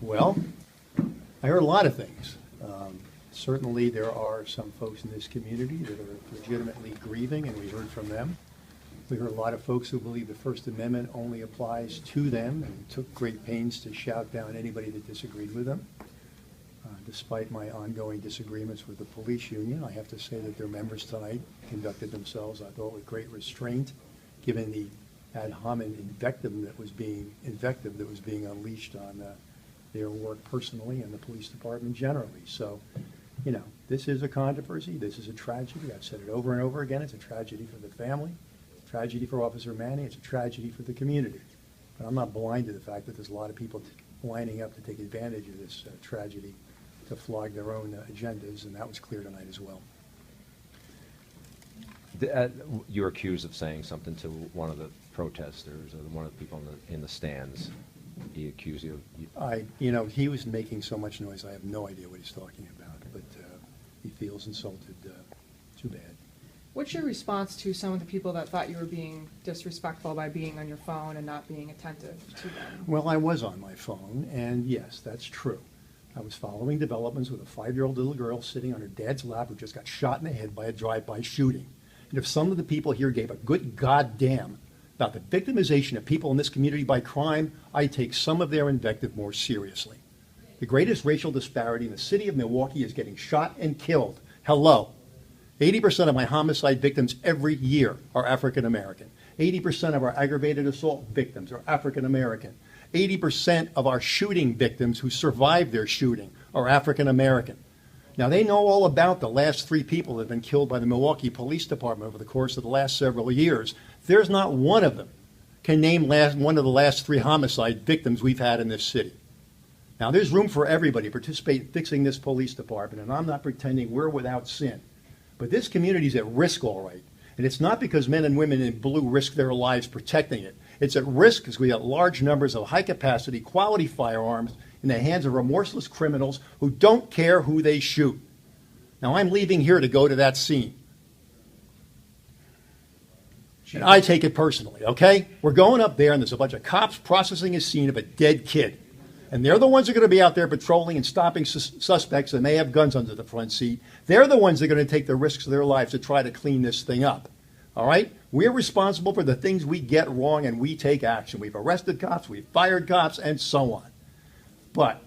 Well, I heard a lot of things. Certainly, there are some folks in this community that are legitimately grieving, and we heard from them. We heard a lot of folks who believe the First Amendment only applies to them and took great pains to shout down anybody that disagreed with them. Despite my ongoing disagreements with the police union, I have to say that their members tonight conducted themselves, I thought, with great restraint, given the ad hominem invective that was being unleashed on their work personally and the police department generally. So, you know, this is a controversy. This is a tragedy. I've said it over and over again. It's a tragedy for the family, it's a tragedy for Officer Manning. It's a tragedy for the community. But I'm not blind to the fact that there's a lot of people lining up to take advantage of this tragedy to flog their own agendas, and that was clear tonight as well. You were accused of saying something to one of the protesters or one of the people in the stands. He accused you of... He was making so much noise, I have no idea what he's talking about, but he feels insulted. Too bad. What's your response to some of the people that thought you were being disrespectful by being on your phone and not being attentive to them? Well, I was on my phone, and yes, that's true. I was following developments with a 5-year-old little girl sitting on her dad's lap who just got shot in the head by a drive-by shooting. And if some of the people here gave a good goddamn about the victimization of people in this community by crime, I take some of their invective more seriously. The greatest racial disparity in the city of Milwaukee is getting shot and killed. Hello. 80% of my homicide victims every year are African American. 80% of our aggravated assault victims are African American. 80% of our shooting victims who survived their shooting are African American. Now, they know all about the last 3 people that have been killed by the Milwaukee Police Department over the course of the last several years. There's not one of them can name one of the last 3 homicide victims we've had in this city. Now, there's room for everybody to participate in fixing this police department, and I'm not pretending we're without sin. But this community's at risk, all right. And it's not because men and women in blue risk their lives protecting it. It's at risk because we got large numbers of high-capacity, quality firearms in the hands of remorseless criminals who don't care who they shoot. Now, I'm leaving here to go to that scene. And I take it personally, okay? We're going up there, and there's a bunch of cops processing a scene of a dead kid. And they're the ones that are going to be out there patrolling and stopping suspects that may have guns under the front seat. They're the ones that are going to take the risks of their lives to try to clean this thing up. All right? We're responsible for the things we get wrong, and we take action. We've arrested cops, we've fired cops, and so on. But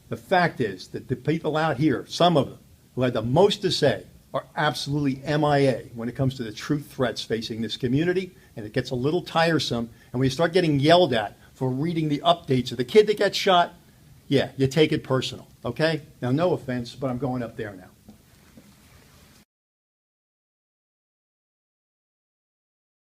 the fact is that the people out here, some of them, who had the most to say, are absolutely MIA when it comes to the true threats facing this community, and it gets a little tiresome. And when you start getting yelled at for reading the updates of the kid that got shot, yeah, you take it personal, okay? Now, no offense, but I'm going up there now.